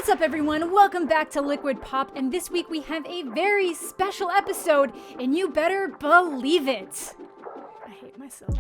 What's up, everyone? Welcome back to Liquid Pop, and this week we have a very special episode, and you better believe it. I hate myself.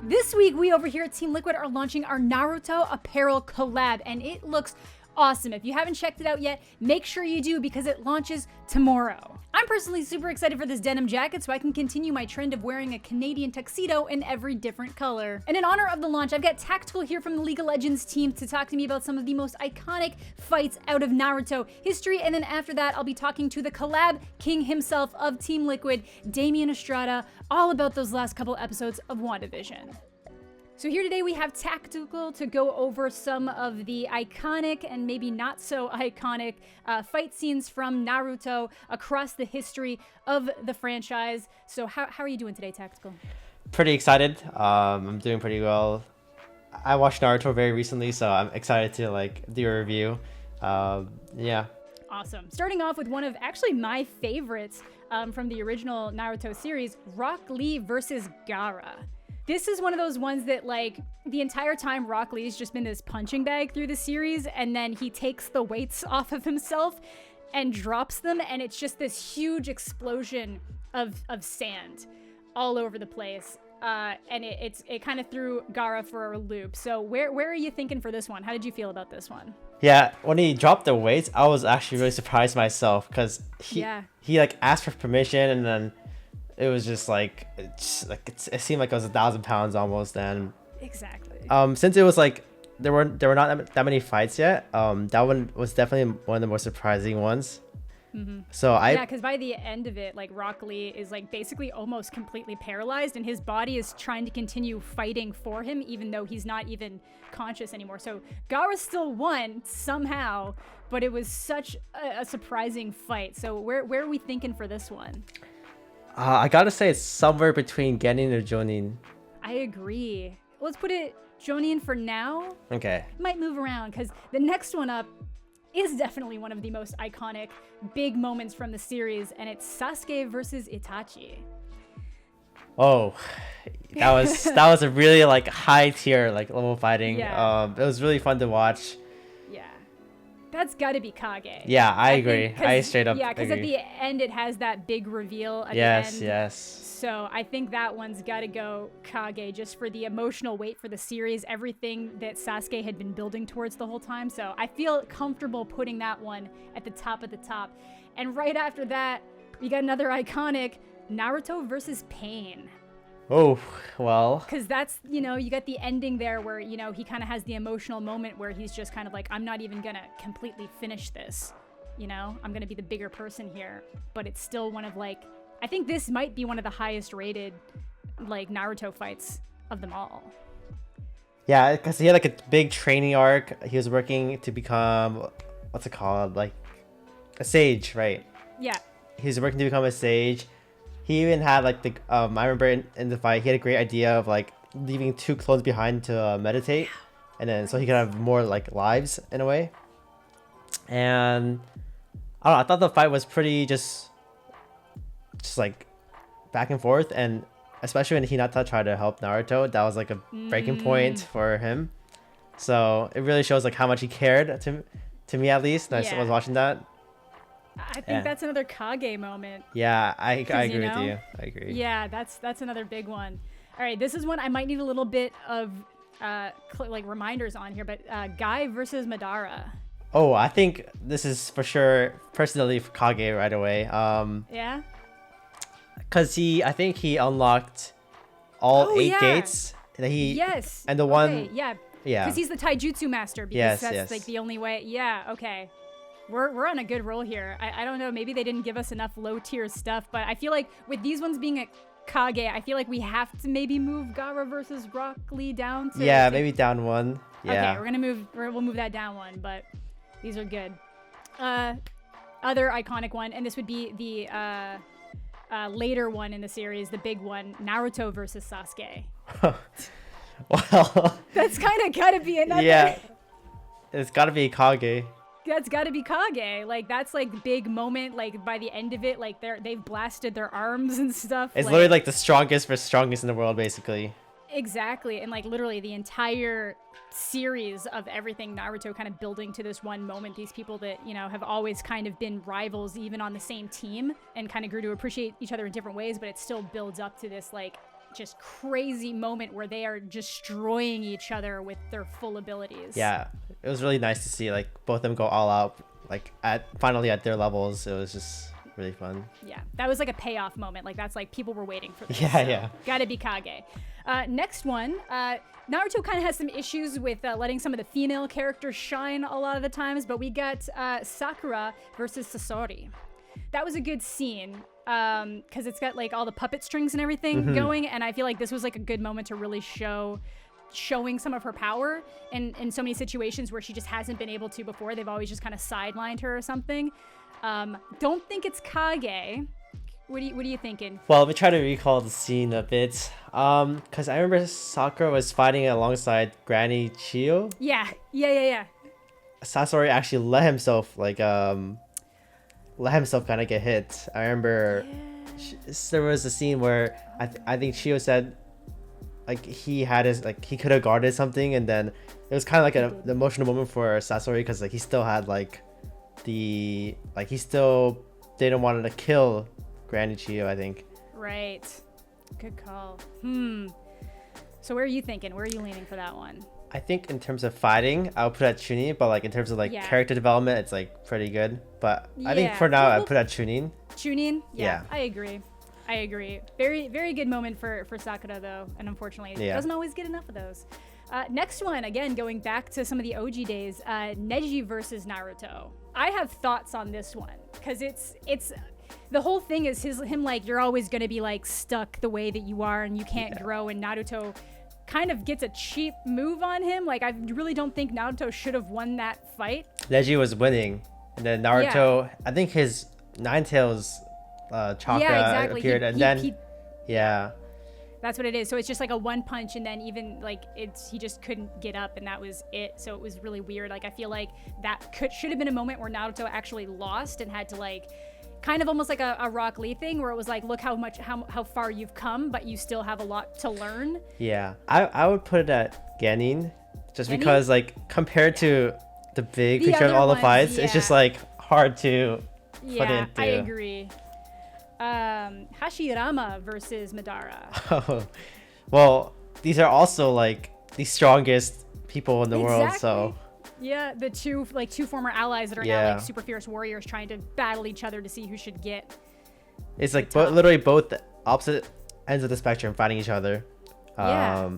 This week, we over here at Team Liquid are launching our Naruto apparel collab, and it looks awesome. If you haven't checked it out yet, make sure you do because it launches tomorrow. I'm personally super excited for this denim jacket so I can continue my trend of wearing a Canadian tuxedo in every different color. And in honor of the launch, I've got Tactical here from the League of Legends team to talk to me about some of the most iconic fights out of Naruto history, and then after that, I'll be talking to the collab king himself of Team Liquid, Damian Estrada, all about those last couple episodes of WandaVision. So here today we have Tactical to go over some of the iconic and maybe not so iconic fight scenes from Naruto across the history of the franchise. So how are you doing today, Tactical? Pretty excited. I'm doing pretty well. I watched Naruto very recently, so I'm excited to do a review. Yeah. Awesome. Starting off with one of actually my favorites from the original Naruto series, Rock Lee versus Gaara. This is one of those ones that, the entire time Rock Lee's just been this punching bag through the series, and then he takes the weights off of himself and drops them, and it's just this huge explosion of sand all over the place. And it kind of threw Gaara for a loop. So where are you thinking for this one? How did you feel about this one? Yeah, when he dropped the weights, I was actually really surprised myself because he asked for permission, and then it was just it seemed like it was 1,000 pounds almost. And exactly. Since it was there were not that many fights yet, that one was definitely one of the more surprising ones. Mm-hmm. So because by the end of it, Rock Lee is basically almost completely paralyzed, and his body is trying to continue fighting for him, even though he's not even conscious anymore. So Gaara still won somehow, but it was such a surprising fight. So where are we thinking for this one? I gotta say it's somewhere between Genin or Jonin. I agree. Let's put it Jonin for now. Okay. Might move around because the next one up is definitely one of the most iconic big moments from the series, and it's Sasuke versus Itachi. Oh, that was a really high tier level fighting. Yeah. It was really fun to watch. Yeah. That's got to be Kage. Yeah, I agree. I straight up Yeah, because at agree. the end it has that big reveal at the end. Yes. So I think that one's got to go Kage just for the emotional weight for the series, everything that Sasuke had been building towards the whole time. So I feel comfortable putting that one at the top of the top. And right after that, we got another iconic Naruto versus Pain. Oh, well. Because that's, you got the ending there where, he kind of has the emotional moment where he's just kind of I'm not even going to completely finish this. I'm going to be the bigger person here. But it's still one of I think this might be one of the highest rated Naruto fights of them all. Yeah, because he had a big training arc. He was working to become, what's it called? A sage, right? Yeah. He was working to become a sage. He even had I remember in the fight, he had a great idea of leaving 2 clones behind to meditate, and then so he could have more lives in a way. And I don't know, I thought the fight was pretty just back and forth, and especially when Hinata tried to help Naruto, that was a breaking point for him. So it really shows how much he cared to me at least. And I was watching that. I think that's another Kage moment. Yeah, I agree with you. I agree. Yeah, that's another big one. All right, this is one I might need a little bit of reminders on here, but Guy versus Madara. Oh, I think this is for sure personally for Kage right away. Yeah. Because I think he unlocked all 8 gates. Yes. And the one. Okay, yeah. Yeah. Because he's the taijutsu master. Because that's the only way. Yeah. Okay. We're on a good roll here. I don't know. Maybe they didn't give us enough low tier stuff, but I feel with these ones being a Kage, I feel we have to maybe move Gaara versus Rock Lee down to. Yeah, maybe down 1. Yeah. Okay, we'll move that down 1, but these are good. Other iconic one, and this would be the later one in the series, the big one, Naruto versus Sasuke. Well. That's kind of gotta be another. Yeah. It's gotta be Kage. that's got to be Kage. Like, that's like the big moment. Like, by the end of it, like they've blasted their arms and stuff. It's literally like the strongest in the world, basically. Exactly. And like literally the entire series of everything Naruto kind of building to this one moment. These people that, you know, have always kind of been rivals even on the same team and kind of grew to appreciate each other in different ways, but it still builds up to this like just crazy moment where they are destroying each other with their full abilities. Yeah, it was really nice to see like both of them go all out, like finally at their levels. It was just really fun. Yeah, that was like a payoff moment. Like, that's like people were waiting for this. Yeah, so yeah. Gotta be Kage. Next one, Naruto kind of has some issues with letting some of the female characters shine a lot of the times, but we got Sakura versus Sasori. That was a good scene because it's got like all the puppet strings and everything going, and I feel like this was like a good moment to really showing some of her power in so many situations where she just hasn't been able to before. They've always just kind of sidelined her or something. Don't think it's Kage. What are you thinking? Well, let me try to recall the scene a bit. Because I remember Sakura was fighting alongside Granny Chiyo. Yeah. Sasori actually let himself kind of get hit. I remember there was a scene where I think Chiyo said like he could have guarded something, and then it was kind of like an emotional moment for Sasori because like he still had he still didn't want to kill Granny Chiyo, I think. Right. Good call. So where are you thinking? Where are you leaning for that one? I think in terms of fighting, I'll put at Chunin, but like in terms of character development, it's like pretty good. But I think for now, I put at Chunin. Chunin? Yeah. I agree. Very, very good moment for Sakura though, and unfortunately, doesn't always get enough of those. Next one, again, going back to some of the OG days, Neji versus Naruto. I have thoughts on this one because it's the whole thing is him like, you're always going to be like stuck the way that you are and you can't grow, and Naruto kind of gets a cheap move on him. Like, I really don't think Naruto should have won that fight. Neji was winning, and then Naruto, I think his Nine Tails chakra appeared, that's what it is. So it's just like a one punch, and then even like he just couldn't get up, and that was it. So it was really weird. Like, I feel like that should have been a moment where Naruto actually lost and had to like kind of almost like a Rock Lee thing, where it was like, look how far you've come, but you still have a lot to learn. Yeah, I would put it at Genin, just because like compared to the big picture of all the fights, it's just like hard to put into. I agree. Hashirama versus Madara. Oh, well, these are also like the strongest people in the world, so. Yeah, the two former allies that are now like super fierce warriors trying to battle each other to see who should get. It's like literally both opposite ends of the spectrum fighting each other. I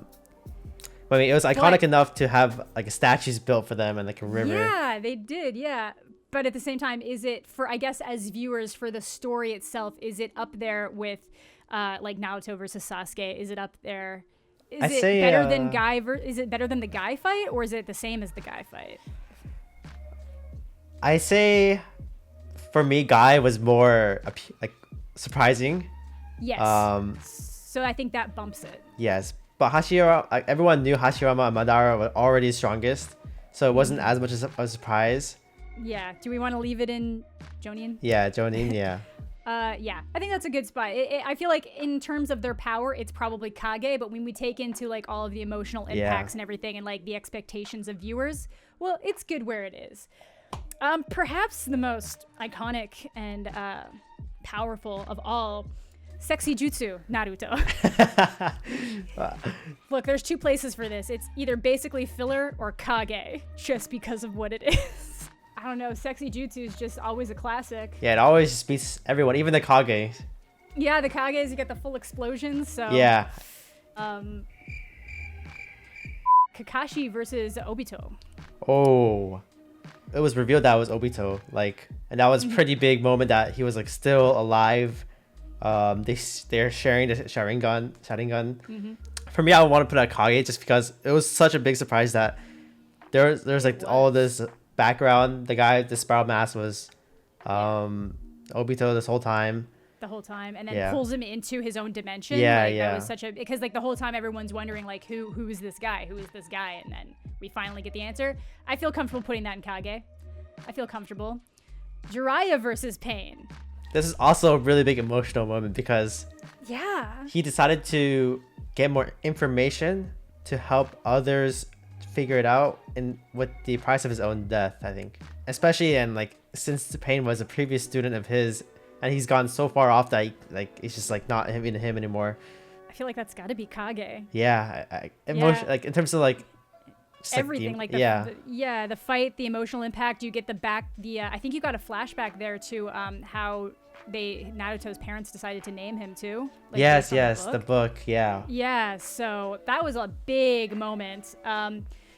mean, it was iconic enough to have like statues built for them and like a river. Yeah, they did. Yeah. But at the same time, is it for, I guess, as viewers, for the story itself, is it up there with like Naruto versus Sasuke? Is it up there? Is it better than Guy? Is it better than the Guy fight, or is it the same as the Guy fight? I say, for me, Guy was more like surprising. Yes. So I think that bumps it. Yes, but Hashirama, everyone knew Hashirama and Madara were already strongest, so it wasn't as much as a surprise. Yeah. Do we want to leave it in Jonin? Yeah, Jonin. Yeah. Yeah, I think that's a good spot. I feel like in terms of their power, it's probably Kage, but when we take into like all of the emotional impacts and everything and like the expectations of viewers, well, it's good where it is. Perhaps the most iconic and powerful of all, Sexy Jutsu Naruto. Look, there's two places for this. It's either basically filler or Kage, just because of what it is. I don't know, Sexy Jutsu is just always a classic. Yeah, it always just beats everyone, even the Kage. Yeah, the Kages, you get the full explosions, so... Yeah. Kakashi versus Obito. Oh. It was revealed that it was Obito, like, and that was a pretty big moment that he was like still alive. They're sharing the Sharingan. For me, I would want to put a Kage just because it was such a big surprise that there's like all of this background. The guy with the spiral mask was Obito this whole time. The whole time, and then pulls him into his own dimension. That was such a, because like the whole time everyone's wondering like who is this guy? Who is this guy? And then we finally get the answer. I feel comfortable putting that in Kage. I feel comfortable. Jiraiya versus Pain. This is also a really big emotional moment because Yeah. he decided to get more information to help others figure it out, and with the price of his own death, I think. Especially and like since Pain was a previous student of his, and he's gone so far off that it's just like not him anymore. I feel like that's got to be Kage. Yeah, emotion like in terms of like just, Everything like, the fight, the emotional impact. You get I think you got a flashback there to how Naruto's parents decided to name him too. Like, yes, the book, yeah. Yeah, so that was a big moment.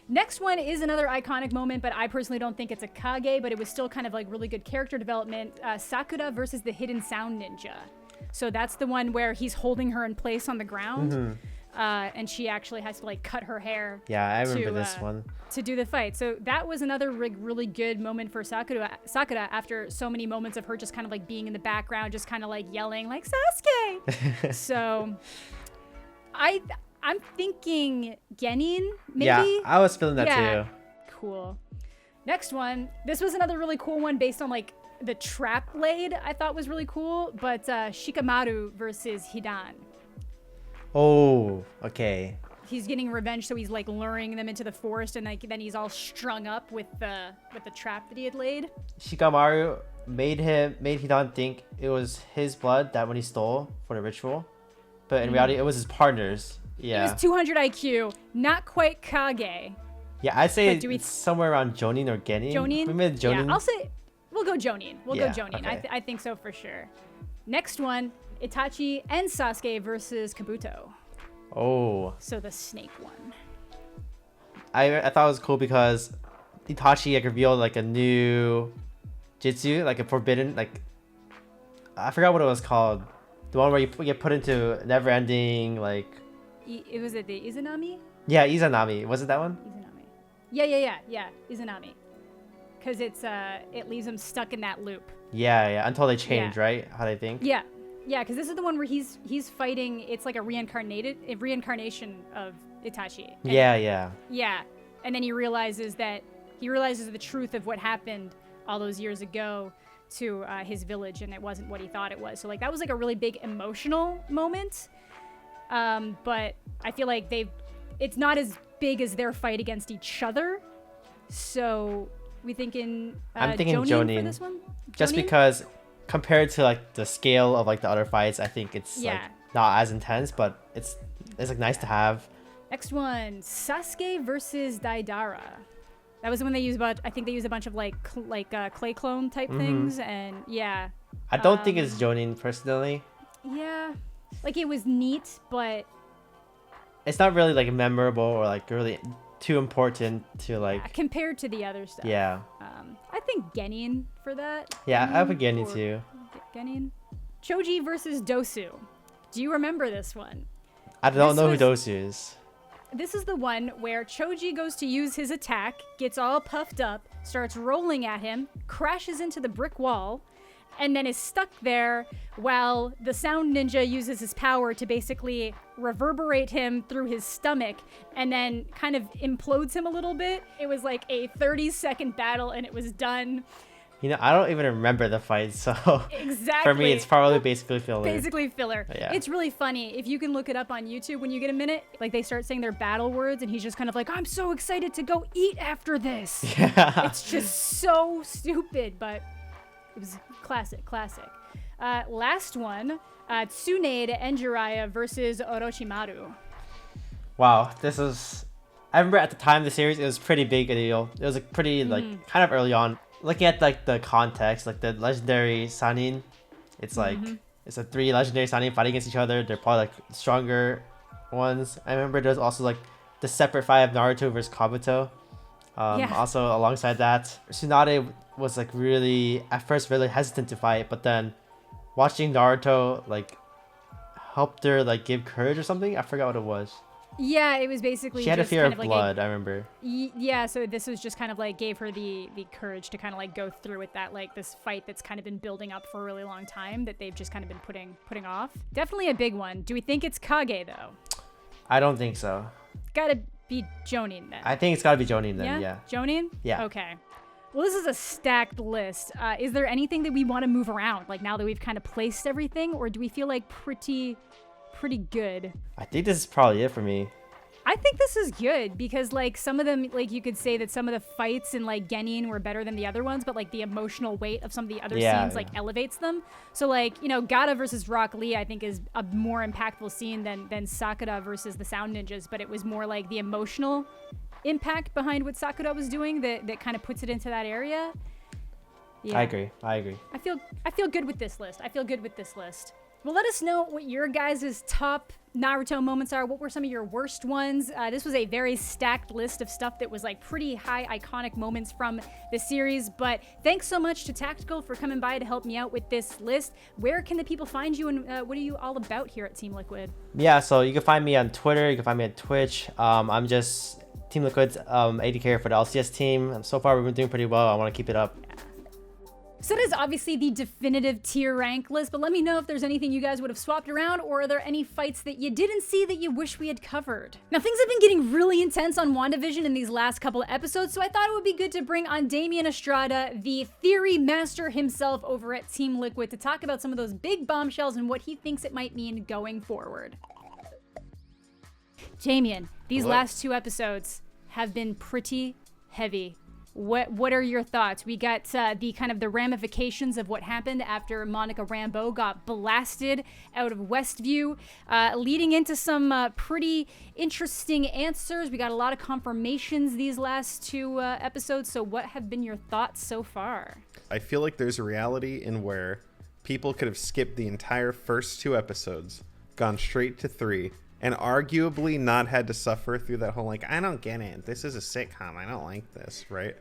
Next one is another iconic moment, but I personally don't think it's a Kage, but it was still kind of like really good character development. Sakura versus the Hidden Sound Ninja. So that's the one where he's holding her in place on the ground. And she actually has to like cut her hair. Yeah, I remember this one. To do the fight. So that was another really good moment for Sakura after so many moments of her just kind of like being in the background, just kind of like yelling like Sasuke. So I'm thinking Genin, maybe? Yeah, I was feeling that too. Cool. Next one. This was another really cool one based on like the trap laid, I thought was really cool, but Shikamaru versus Hidan. Oh, okay. He's getting revenge, so he's like luring them into the forest, and like then he's all strung up with the trap that he had laid. Shikamaru made Hidan think it was his blood that when he stole for the ritual, but in reality it was his partner's. Yeah. It was 200 IQ, not quite Kage. Yeah, I'd say it's somewhere around Jonin or Genin. Jonin? We made Jonin. Yeah, I'll say we'll go Jonin. We'll go Jonin. Okay. I think so for sure. Next one, Itachi and Sasuke versus Kabuto. Oh. So the snake one. I thought it was cool because Itachi like revealed like a new jutsu, like a forbidden, like I forgot what it was called. The one where you get put into never-ending like. Was it the Izanami? Yeah, Izanami. Was it that one? Izanami. Yeah. Izanami. Because it leaves him stuck in that loop. Yeah. Until they change, right? How they think. Yeah, because this is the one where he's fighting. It's like a reincarnation of Itachi. And yeah, and then he realizes the truth of what happened all those years ago to his village, and it wasn't what he thought it was. So like that was like a really big emotional moment. But I feel like it's not as big as their fight against each other. So I'm thinking Jonin for this one. Just because compared to like the scale of like the other fights, I think it's like not as intense, but it's like nice to have. Next one, Sasuke versus Daidara. That was when they used I think they used a bunch of like clay clone type things, and yeah. I don't think it's Jonin personally. Yeah, like it was neat, but it's not really like memorable or like really too important to like compared to the other stuff. Yeah. I think Genin for that. Yeah, I put Genin too. Genin. Choji versus Dosu. Do you remember this one? I don't know who Dosu is. This is the one where Choji goes to use his attack, gets all puffed up, starts rolling at him, crashes into the brick wall, and then is stuck there while the sound ninja uses his power to basically reverberate him through his stomach and then kind of implodes him a little bit. It was like a 30-second battle and it was done. You know, I don't even remember the fight, so exactly. For me, it's probably basically filler. Basically filler. Yeah. It's really funny. If you can look it up on YouTube when you get a minute, like they start saying their battle words and he's just kind of like, I'm so excited to go eat after this. Yeah. It's just so stupid, but it was classic. Last one, Tsunade and Jiraiya versus Orochimaru. Wow, I remember at the time of the series, it was pretty big a deal. It was like pretty like kind of early on. Looking at like the context, like the legendary Sanin, it's like it's a 3 legendary Sanin fighting against each other. They're probably like stronger ones. I remember there's also like the separate fight of Naruto versus Kabuto. Also alongside that, Tsunade was like at first really hesitant to fight, but then watching Naruto like helped her like give courage or something. I forgot what it was. Yeah, it was basically she had a fear of like blood. I remember. Yeah, so this was just kind of like gave her the courage to kind of like go through with that, like this fight that's kind of been building up for a really long time that they've just kind of been putting off. Definitely a big one. Do we think it's Kage though? I don't think so. Gotta be Jonin then. I think it's gotta be Jonin then. Yeah. Jonin? Yeah. Okay. Well, this is a stacked list. Is there anything that we want to move around, like now that we've kind of placed everything, or do we feel like pretty good? I think this is probably it for me. I think this is good because like some of them, like you could say that some of the fights in like Genin were better than the other ones, but like the emotional weight of some of the other scenes like elevates them. So like, you know, Gata versus Rock Lee I think is a more impactful scene than Sakura versus the Sound Ninjas, but it was more like the emotional impact behind what Sakura was doing that kind of puts it into that area. Yeah. I agree. I feel good with this list. Well, let us know what your guys' top Naruto moments are. What were some of your worst ones? This was a very stacked list of stuff that was like pretty high iconic moments from the series. But thanks so much to Tactical for coming by to help me out with this list. Where can the people find you, and what are you all about here at Team Liquid? Yeah, so you can find me on Twitter. You can find me on Twitch. I'm just Team Liquid's AD carrier for the LCS team. So far, we've been doing pretty well. I want to keep it up. Yeah. So that is obviously the definitive tier rank list, but let me know if there's anything you guys would have swapped around, or are there any fights that you didn't see that you wish we had covered? Now, things have been getting really intense on WandaVision in these last couple of episodes, so I thought it would be good to bring on Damian Estrada, the theory master himself over at Team Liquid, to talk about some of those big bombshells and what he thinks it might mean going forward. Damian, these last 2 episodes have been pretty heavy. What are your thoughts? We got the kind of the ramifications of what happened after Monica Rambeau got blasted out of Westview, leading into some pretty interesting answers. We got a lot of confirmations these last 2 episodes. So what have been your thoughts so far? I feel like there's a reality in where people could have skipped the entire first 2 episodes, gone straight to 3, and arguably not had to suffer through that whole, like, I don't get it. This is a sitcom. I don't like this, right?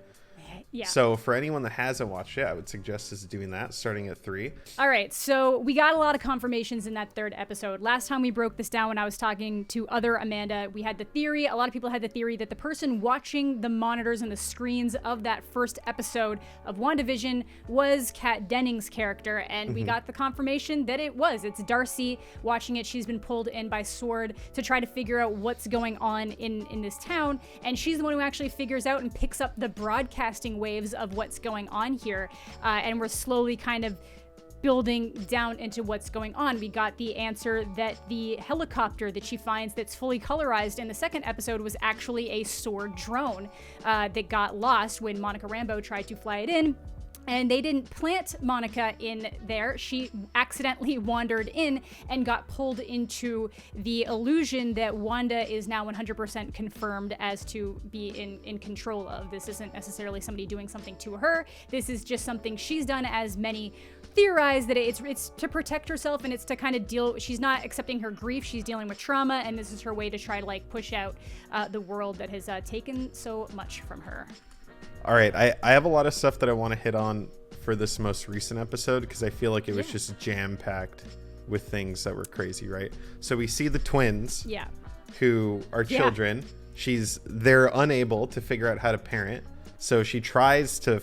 Yeah. So for anyone that hasn't watched it, I would suggest is doing that, starting at 3. All right, so we got a lot of confirmations in that 3rd episode. Last time we broke this down when I was talking to other Amanda, we had the theory, a lot of people had the theory that the person watching the monitors and the screens of that 1st episode of WandaVision was Kat Dennings' character, and we got the confirmation that it was. It's Darcy watching it. She's been pulled in by Sword to try to figure out what's going on in this town, and she's the one who actually figures out and picks up the broadcasting waves of what's going on here, and we're slowly kind of building down into what's going on. We got the answer that the helicopter that she finds that's fully colorized in the 2nd episode was actually a Sword drone that got lost when Monica Rambeau tried to fly it in. And they didn't plant Monica in there. She accidentally wandered in and got pulled into the illusion that Wanda is now 100% confirmed as to be in control of. This isn't necessarily somebody doing something to her. This is just something she's done, as many theorize that it's to protect herself, and it's to kind of deal. She's not accepting her grief. She's dealing with trauma, and this is her way to try to like push out the world that has taken so much from her. All right, I have a lot of stuff that I want to hit on for this most recent episode because I feel like it was just jam-packed with things that were crazy, right? So we see the twins who are children. They're unable to figure out how to parent. So she tries to,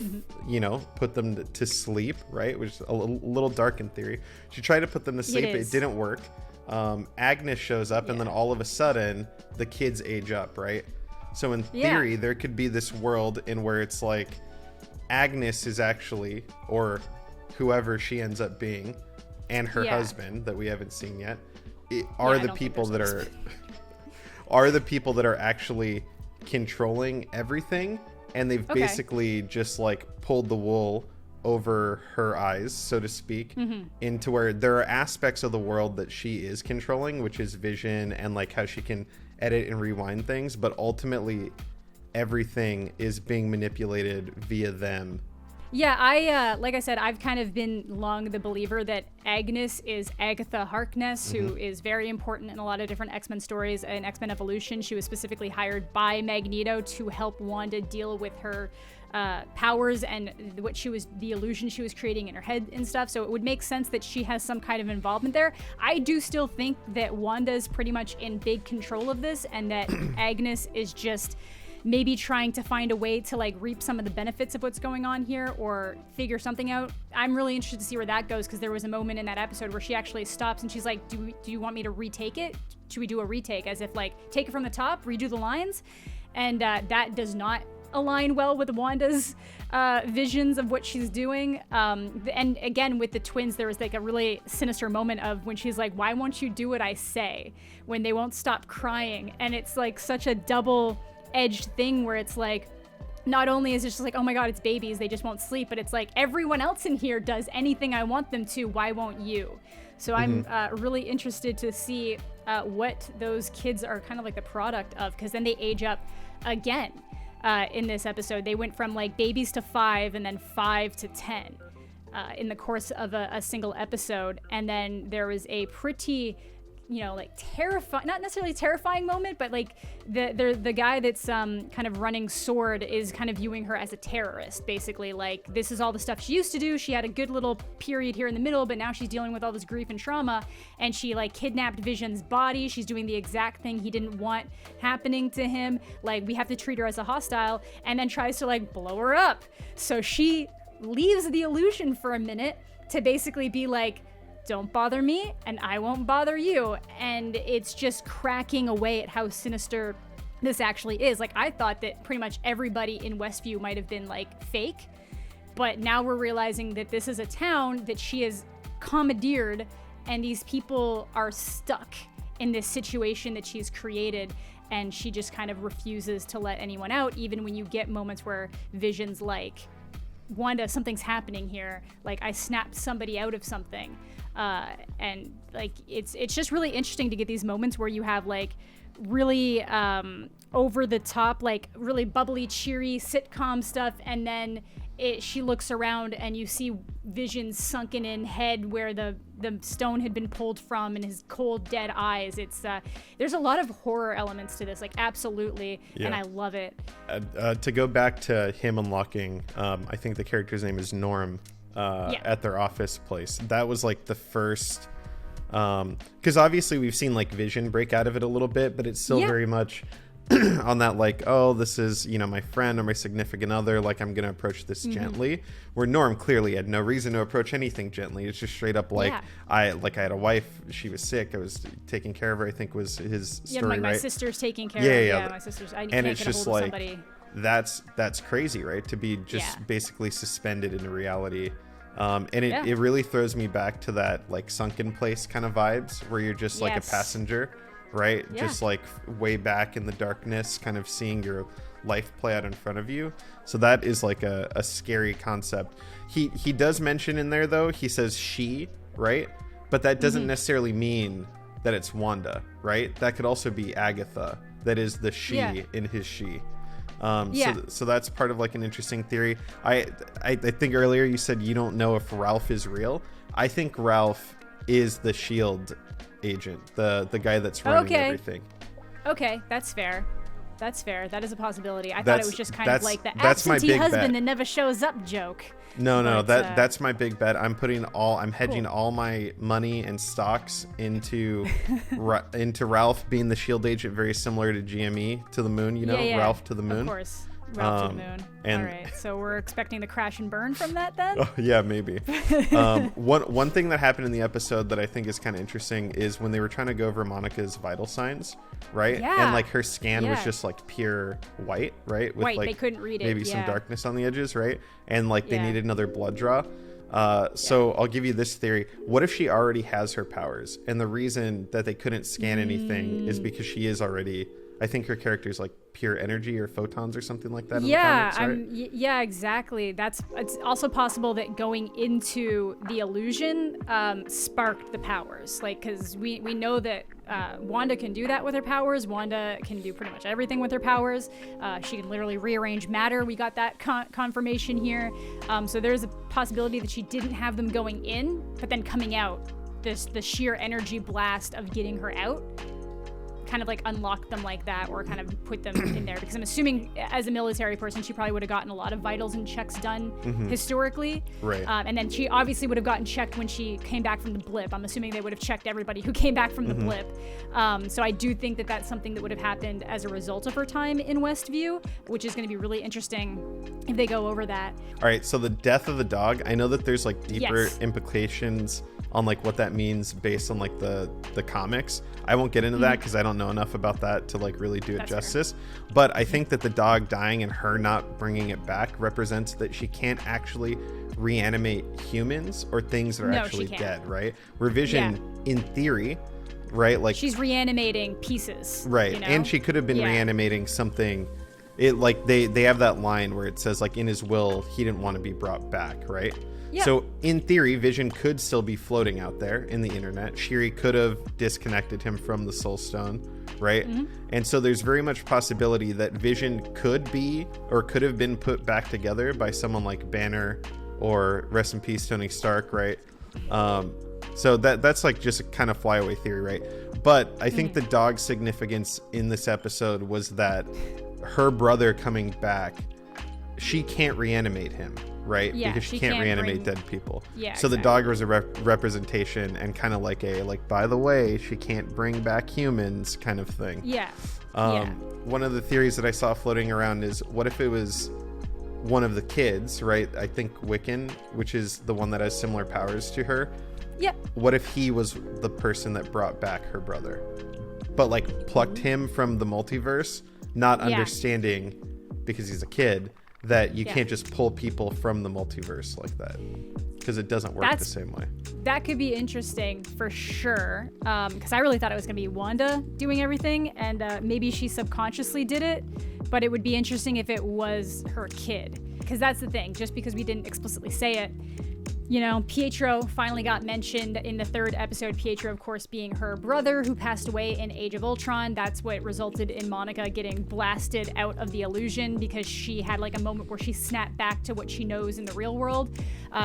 put them to sleep, right? Which is a little dark in theory. She tried to put them to sleep. It didn't work. Agnes shows up, and then all of a sudden, the kids age up, right? So in theory, there could be this world in where it's like Agnes is actually, or whoever she ends up being, and her husband that we haven't seen yet, are the people that are actually controlling everything, and they've basically just like pulled the wool over her eyes, so to speak, into where there are aspects of the world that she is controlling, which is vision and like how she can edit and rewind things, but ultimately everything is being manipulated via them. Yeah, I like I said, I've kind of been long the believer that Agnes is Agatha Harkness, who is very important in a lot of different X-Men stories. In X-Men Evolution, she was specifically hired by Magneto to help Wanda deal with her powers and the illusion she was creating in her head and stuff. So it would make sense that she has some kind of involvement there. I do still think that Wanda is pretty much in big control of this, and that Agnes is just maybe trying to find a way to like reap some of the benefits of what's going on here, or figure something out. I'm really interested to see where that goes, because there was a moment in that episode where she actually stops and she's like, do you want me to retake it? Should we do a retake? As if like, take it from the top, redo the lines? And that does not align well with Wanda's visions of what she's doing. And again, with the twins, there was like a really sinister moment of when she's like, why won't you do what I say, when they won't stop crying? And it's like such a double-edged thing where it's like, not only is it just like, oh my God, it's babies, they just won't sleep, but it's like everyone else in here does anything I want them to, why won't you? So I'm really interested to see what those kids are kind of like the product of, because then they age up again in this episode. They went from like babies to 5 and then 5 to 10 in the course of a single episode. And then there was a pretty, you know, like terrifying, not necessarily terrifying moment, but like the guy that's kind of running SWORD is kind of viewing her as a terrorist, basically. Like, this is all the stuff she used to do. She had a good little period here in the middle, but now she's dealing with all this grief and trauma, and she like kidnapped Vision's body. She's doing the exact thing he didn't want happening to him. Like, we have to treat her as a hostile, and then tries to like blow her up. So she leaves the illusion for a minute to basically be like, don't bother me and I won't bother you. And it's just cracking away at how sinister this actually is. Like, I thought that pretty much everybody in Westview might have been like fake, but now we're realizing that this is a town that she has commandeered, and these people are stuck in this situation that she's created, and she just kind of refuses to let anyone out, even when you get moments where Vision's like, Wanda, something's happening here. Like, I snapped somebody out of something. And like, it's just really interesting to get these moments where you have like really over the top, like really bubbly, cheery sitcom stuff, and then she looks around and you see Vision's sunken in head where the stone had been pulled from, and his cold dead eyes. It's there's a lot of horror elements to this, like, absolutely. Yeah. And I love it. To go back to him unlocking, I think the character's name is Norm. At their office place. That was like the first, because obviously we've seen like Vision break out of it a little bit, but it's still very much on that like, oh, this is, you know, my friend or my significant other, like I'm gonna approach this gently, where Norm clearly had no reason to approach anything gently. It's just straight up like, I had a wife, she was sick, I was taking care of her, I think was his story, like my right? sister's taking care of my sister's, I can't it's get a just hold of like somebody. That's crazy, right? To be just basically suspended in reality. And it really throws me back to that like Sunken Place kind of vibes, where you're just like a passenger, right? Just like way back in the darkness, kind of seeing your life play out in front of you. So that is like a scary concept. He does mention in there, though, he says she, right? But that doesn't necessarily mean that it's Wanda, right? That could also be Agatha. That is the she in his she. So that's part of like an interesting theory. I think earlier you said you don't know if Ralph is real. I think Ralph is the SHIELD agent, the guy that's running everything. Okay, that's fair. That is a possibility. I thought it was just kind of like the absentee husband that never shows up joke. No, that's my big bet. I'm hedging all my money and stocks into Ralph being the SHIELD agent, very similar to GME to the moon, you know, Ralph to the moon. Of course. Ralph to the moon. All right, so we're expecting the crash and burn from that then? Oh, yeah, maybe. One thing that happened in the episode that I think is kind of interesting is when they were trying to go over Monica's vital signs, right? Yeah. And like her scan was just like pure white, right? With they couldn't read it. Maybe some darkness on the edges, right? And like they needed another blood draw. So I'll give you this theory. What if she already has her powers? And the reason that they couldn't scan anything is because she is already, I think her character is like pure energy or photons or something like that. In the comics, right? Yeah, exactly. It's also possible that going into the illusion sparked the powers. Like, because we know that Wanda can do that with her powers. Wanda can do pretty much everything with her powers. She can literally rearrange matter. We got that confirmation here. So there's a possibility that she didn't have them going in, but then coming out, the sheer energy blast of getting her out kind of like unlock them like that, or kind of put them in there, because I'm assuming as a military person she probably would have gotten a lot of vitals and checks done historically, right? And then she obviously would have gotten checked when she came back from the blip. I'm assuming they would have checked everybody who came back from the blip. So I do think that that's something that would have happened as a result of her time in Westview, which is going to be really interesting if they go over that. All right, so the death of the dog, I know that there's like deeper implications on like what that means based on like the comics. I won't get into that because I don't know enough about that to like really do it justice. Fair. But I think that the dog dying and her not bringing it back represents that she can't actually reanimate humans or things that are actually dead, right? Where Vision, in theory, right, like she's reanimating pieces, right? You know? And she could have been reanimating something. It like they have that line where it says like in his will he didn't want to be brought back, right? Yeah. So in theory, Vision could still be floating out there in the internet. Shiri could have disconnected him from the Soul Stone, right? And so there's very much possibility that Vision could be or could have been put back together by someone like Banner or rest in peace Tony Stark, right? So that's like just a kind of flyaway theory, right? But I think the dog's significance in this episode was that her brother coming back, she can't reanimate him, right? Yeah, because she can't reanimate dead people. Yeah. So the dog was a representation and kind of like a like, by the way, she can't bring back humans kind of thing. Yeah. One of the theories that I saw floating around is what if it was one of the kids, right? I think Wiccan, which is the one that has similar powers to her. Yep. What if he was the person that brought back her brother, but like plucked him from the multiverse, not understanding because he's a kid that you can't just pull people from the multiverse like that because it doesn't work the same way. That could be interesting for sure, because I really thought it was going to be Wanda doing everything, and maybe she subconsciously did it, but it would be interesting if it was her kid, because that's the thing. Just because we didn't explicitly say it, you know, Pietro finally got mentioned in the third episode. Pietro, of course, being her brother who passed away in Age of Ultron. That's what resulted in Monica getting blasted out of the illusion because she had like a moment where she snapped back to what she knows in the real world,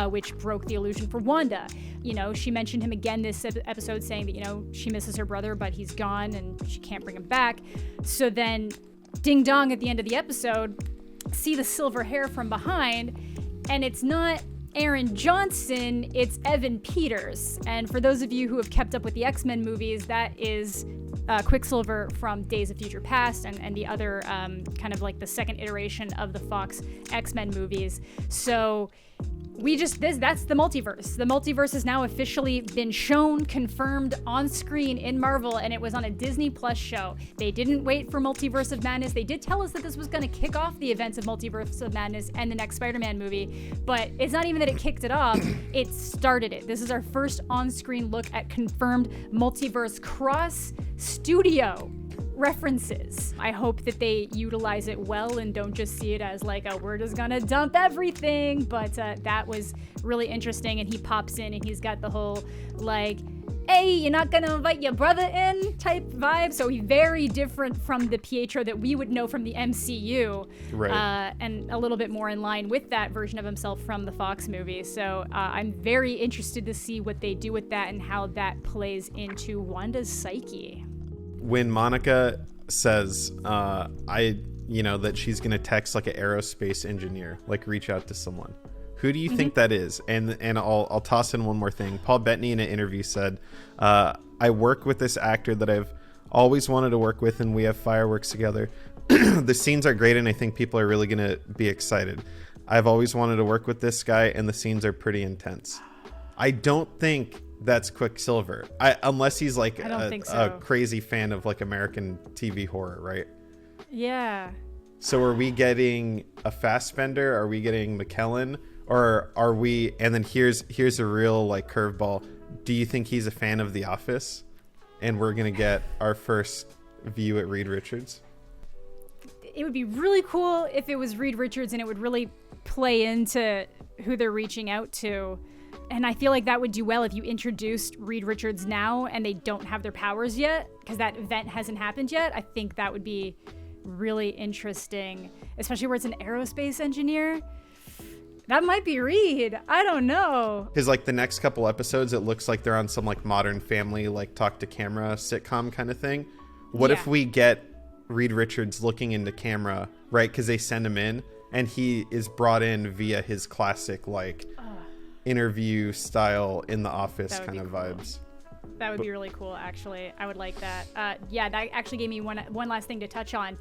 which broke the illusion for Wanda. You know, she mentioned him again this episode saying that, you know, she misses her brother, but he's gone and she can't bring him back. So then ding dong at the end of the episode, see the silver hair from behind, and it's not Aaron Johnson, it's Evan Peters. And for those of you who have kept up with the X-Men movies, that is Quicksilver from Days of Future Past and the other kind of like the second iteration of the Fox X-Men movies. So that's the multiverse. The multiverse has now officially been shown, confirmed on screen in Marvel, and it was on a Disney Plus show. They didn't wait for Multiverse of Madness. They did tell us that this was going to kick off the events of Multiverse of Madness and the next Spider-Man movie, but it's not even that it kicked it off, it started it. This is our first on-screen look at confirmed multiverse cross-studio references. I hope that they utilize it well and don't just see it as like a we're just gonna dump everything, but that was really interesting. And he pops in and he's got the whole like, hey, you're not gonna invite your brother in type vibe. So he's very different from the Pietro that we would know from the MCU, right? And a little bit more in line with that version of himself from the Fox movie. So I'm very interested to see what they do with that and how that plays into Wanda's psyche. When Monica says, that she's going to text like an aerospace engineer, like reach out to someone, who do you think that is? And I'll toss in one more thing. Paul Bettany in an interview said, I work with this actor that I've always wanted to work with, and we have fireworks together. The scenes are great, and I think people are really going to be excited. I've always wanted to work with this guy, and the scenes are pretty intense. I don't think that's Quicksilver, unless he's like a crazy fan of like American TV horror, right? Yeah. So are we getting a Fassbender? Are we getting McKellen? Or are we? And then here's a real like curveball. Do you think he's a fan of The Office? And we're gonna get our first view at Reed Richards. It would be really cool if it was Reed Richards, and it would really play into who they're reaching out to. And I feel like that would do well if you introduced Reed Richards now and they don't have their powers yet, because that event hasn't happened yet. I think that would be really interesting, especially where it's an aerospace engineer. That might be Reed. I don't know. Because like the next couple episodes, it looks like they're on some like Modern Family, like talk to camera sitcom kind of thing. What if we get Reed Richards looking into camera, right? Because they send him in and he is brought in via his classic like interview style in The Office kind of vibes. That would be really cool, actually. I would like that. That actually gave me one last thing to touch on.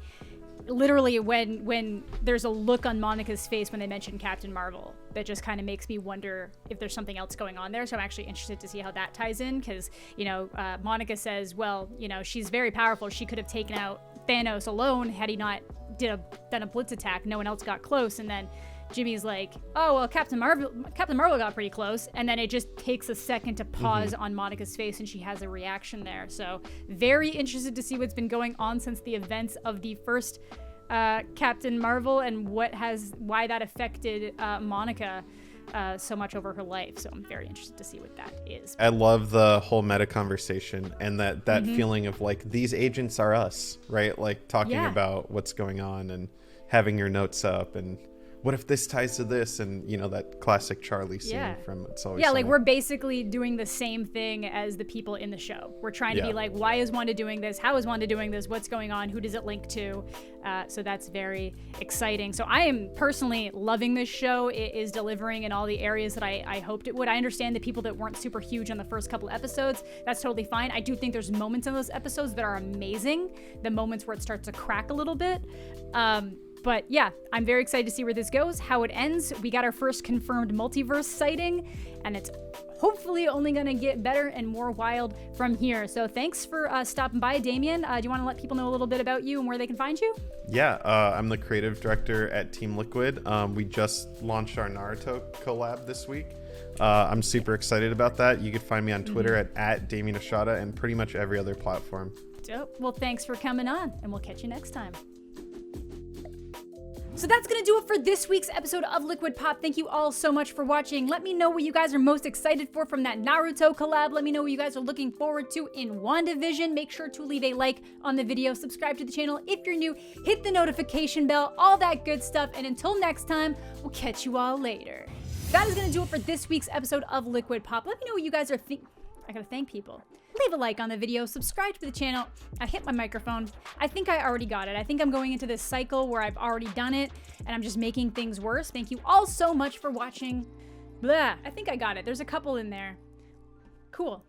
literally when there's a look on Monica's face when they mention Captain Marvel that just kind of makes me wonder if there's something else going on there. So I'm actually interested to see how that ties in, because Monica says, well, she's very powerful, she could have taken out Thanos alone had he not done a blitz attack, no one else got close. And then Jimmy's like, oh, well, Captain Marvel got pretty close. And then it just takes a second to pause on Monica's face, and she has a reaction there. So very interested to see what's been going on since the events of the first Captain Marvel, and why that affected Monica so much over her life. So I'm very interested to see what that is. I love the whole meta conversation and that feeling of like, these agents are us, right? Like talking about what's going on and having your notes up and what if this ties to this, and that classic Charlie scene from It's Always Sunny. Like we're basically doing the same thing as the people in the show. We're trying to be like, why is Wanda doing this? How is Wanda doing this? What's going on? Who does it link to? So that's very exciting. So I am personally loving this show. It is delivering in all the areas that I hoped it would. I understand the people that weren't super huge on the first couple episodes. That's totally fine. I do think there's moments in those episodes that are amazing. The moments where it starts to crack a little bit. But yeah, I'm very excited to see where this goes, how it ends. We got our first confirmed multiverse sighting, and it's hopefully only going to get better and more wild from here. So thanks for stopping by, Damian. Do you want to let people know a little bit about you and where they can find you? Yeah, I'm the creative director at Team Liquid. We just launched our Naruto collab this week. I'm super excited about that. You can find me on Twitter at Damian Estrada and pretty much every other platform. Dope. Well, thanks for coming on, and we'll catch you next time. So that's going to do it for this week's episode of Liquid Pop. Thank you all so much for watching. Let me know what you guys are most excited for from that Naruto collab. Let me know what you guys are looking forward to in WandaVision. Make sure to leave a like on the video. Subscribe to the channel if you're new. Hit the notification bell, all that good stuff. And until next time, we'll catch you all later. That is going to do it for this week's episode of Liquid Pop. Let me know what you guys are thinking. I gotta thank people. Leave a like on the video, subscribe to the channel. I hit my microphone. I think I already got it. I think I'm going into this cycle where I've already done it and I'm just making things worse. Thank you all so much for watching. Blah, I think I got it. There's a couple in there. Cool.